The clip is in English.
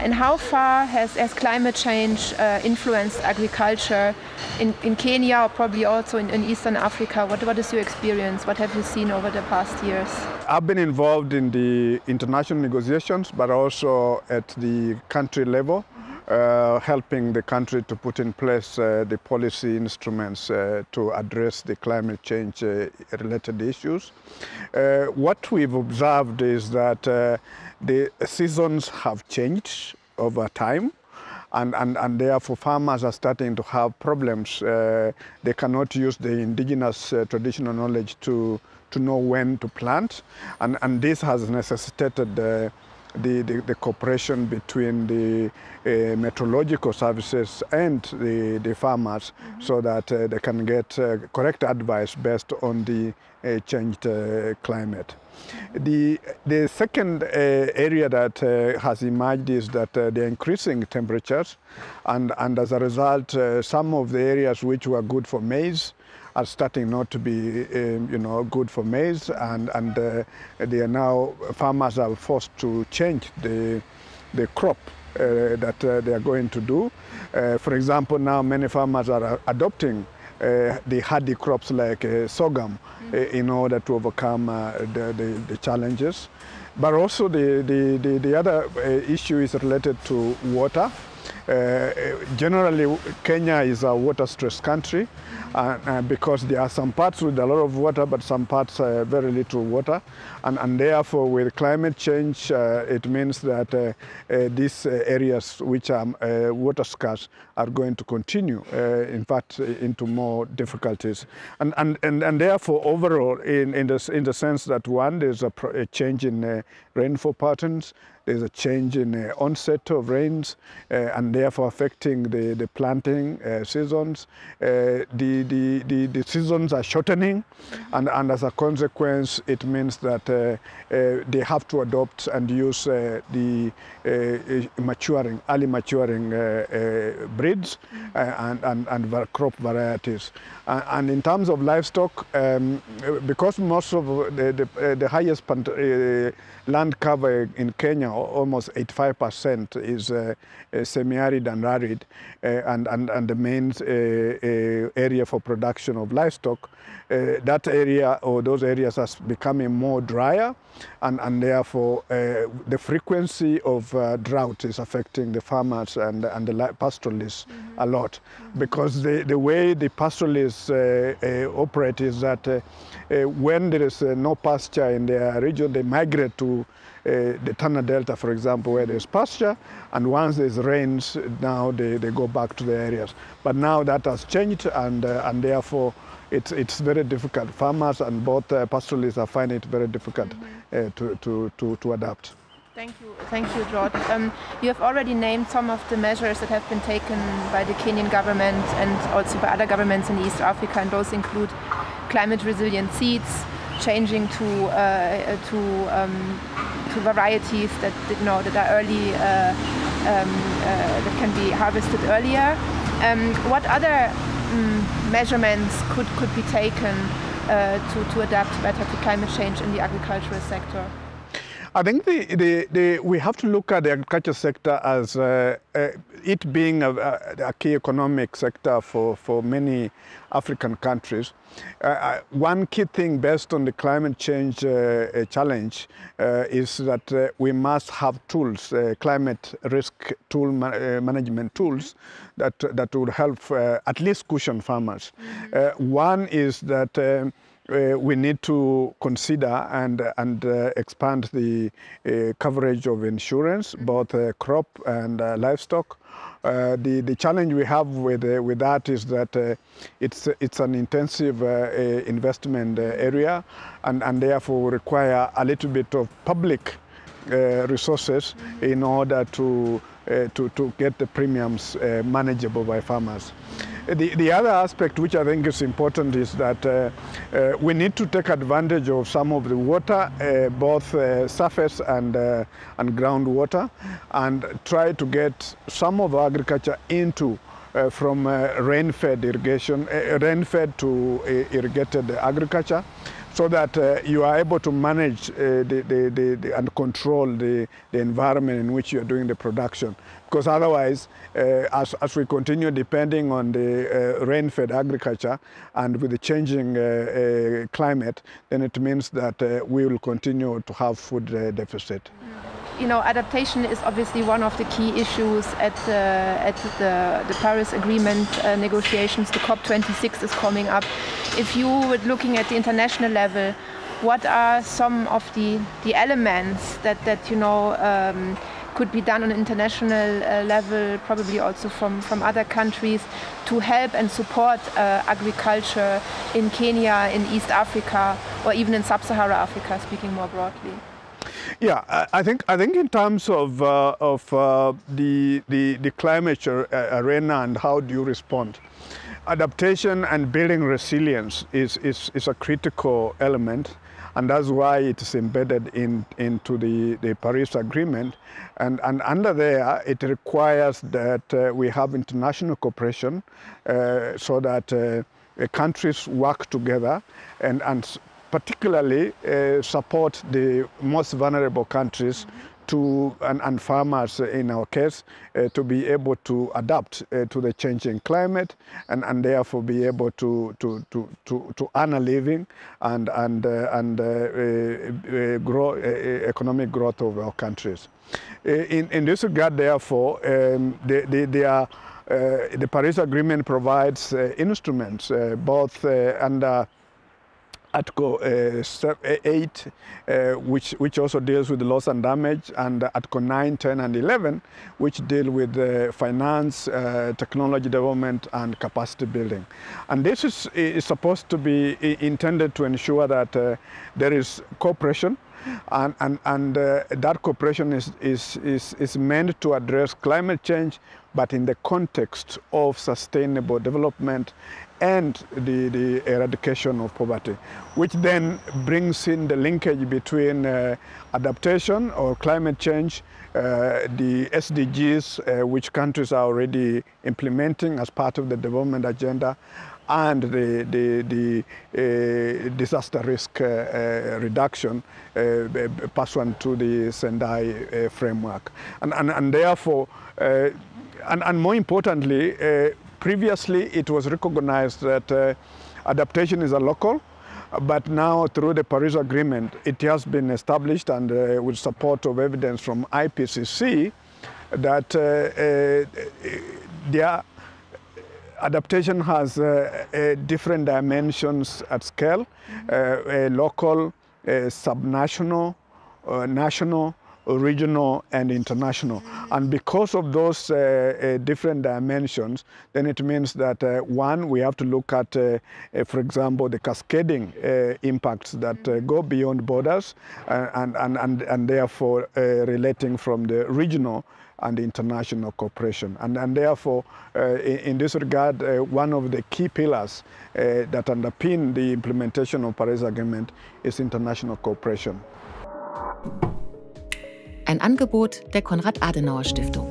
And how far has climate change influenced agriculture in Kenya, or probably also in Eastern Africa? What is your experience? What have you seen over the past years? I've been involved in the international negotiations, but also at the country level, helping the country to put in place the policy instruments to address the climate change related issues. What we've observed is that the seasons have changed over time, and therefore farmers are starting to have problems. They cannot use the indigenous traditional knowledge to know when to plant, and this has necessitated the cooperation between the meteorological services and the farmers, so that they can get correct advice based on the changed climate. The second area that has emerged is that the increasing temperatures, and as a result, some of the areas which were good for maize are starting not to be, good for maize, and they are now, farmers are forced to change the crop that they are going to do. For example, now many farmers are adopting the hardy crops like sorghum in order to overcome the challenges. But also the other issue is related to water. Generally, Kenya is a water-stressed country because there are some parts with a lot of water, but some parts very little water. And therefore, with climate change, it means that these areas which are water scarce are going to continue, in fact, into more difficulties. And therefore, overall, in the sense that one, there's a change in rainfall patterns, there's a change in onset of rains, and therefore affecting the planting seasons. The seasons are shortening, and as a consequence, it means that they have to adopt and use the early maturing breeds and crop varieties. And in terms of livestock, because most of the highest land cover in Kenya, almost 85%, is semi-arid and arid, and the main area for production of livestock, that area or those areas are becoming more drier, and therefore the frequency of drought is affecting the farmers and the pastoralists a lot, because the way the pastoralists operate is that when there is no pasture in their region, they migrate to the Tana Delta, for example, where there's pasture, and once there's rains, now they go back to the areas. But now that has changed, and therefore it's very difficult. Farmers and both pastoralists are finding it very difficult to adapt. Thank you, George. You have already named some of the measures that have been taken by the Kenyan government and also by other governments in East Africa, and those include climate resilient seeds, changing to varieties that are early, that can be harvested earlier. What other measurements could be taken to adapt better to climate change in the agricultural sector? I think we have to look at the agriculture sector as it being a key economic sector for many African countries. One key thing based on the climate change challenge is that we must have tools, climate risk tool management tools that would help at least cushion farmers. One is that we need to consider and expand the coverage of insurance, both crop and livestock. The challenge we have with that is that it's an intensive investment area, and therefore require a little bit of public resources in order to get the premiums manageable by farmers. The other aspect which I think is important is that we need to take advantage of some of the water, both surface and groundwater, and try to get some of agriculture into from rain-fed irrigation, rain-fed to irrigated agriculture, so that you are able to manage and control the environment in which you are doing the production. Because otherwise, as we continue depending on the rain-fed agriculture and with the changing climate, then it means that we will continue to have food deficit. You know, adaptation is obviously one of the key issues at the Paris Agreement negotiations. The COP26 is coming up. If you were looking at the international level, what are some of the elements that you know could be done on an international level, probably also from other countries, to help and support agriculture in Kenya, in East Africa, or even in Sub-Sahara-Africa, speaking more broadly? Yeah, I think in terms of the climate arena and how do you respond, adaptation and building resilience is a critical element, and that's why it is embedded into the Paris Agreement. And under there, it requires that we have international cooperation so that countries work together and particularly support the most vulnerable countries and farmers in our case to be able to adapt to the changing climate and therefore be able to earn a living and grow economic growth of our countries. In this regard, therefore, the Paris Agreement provides instruments both under Article 8, which also deals with loss and damage, and Article 9, 10, and 11, which deal with finance, technology development, and capacity building. And this is supposed to be intended to ensure that there is cooperation, and that cooperation is meant to address climate change, but in the context of sustainable development and the eradication of poverty, which then brings in the linkage between adaptation or climate change, the SDGs, which countries are already implementing as part of the development agenda, and the disaster risk reduction pursuant to the Sendai framework. And therefore, and more importantly, previously, it was recognized that adaptation is a local, but now through the Paris Agreement, it has been established and with support of evidence from IPCC that their adaptation has different dimensions at scale, local, subnational, national, regional, and international. And because of those different dimensions, then it means that one, we have to look at, for example, the cascading impacts that go beyond borders and therefore relating from the regional and international cooperation. And therefore, in this regard, one of the key pillars that underpin the implementation of Paris Agreement is international cooperation. Ein Angebot der Konrad Adenauer Stiftung.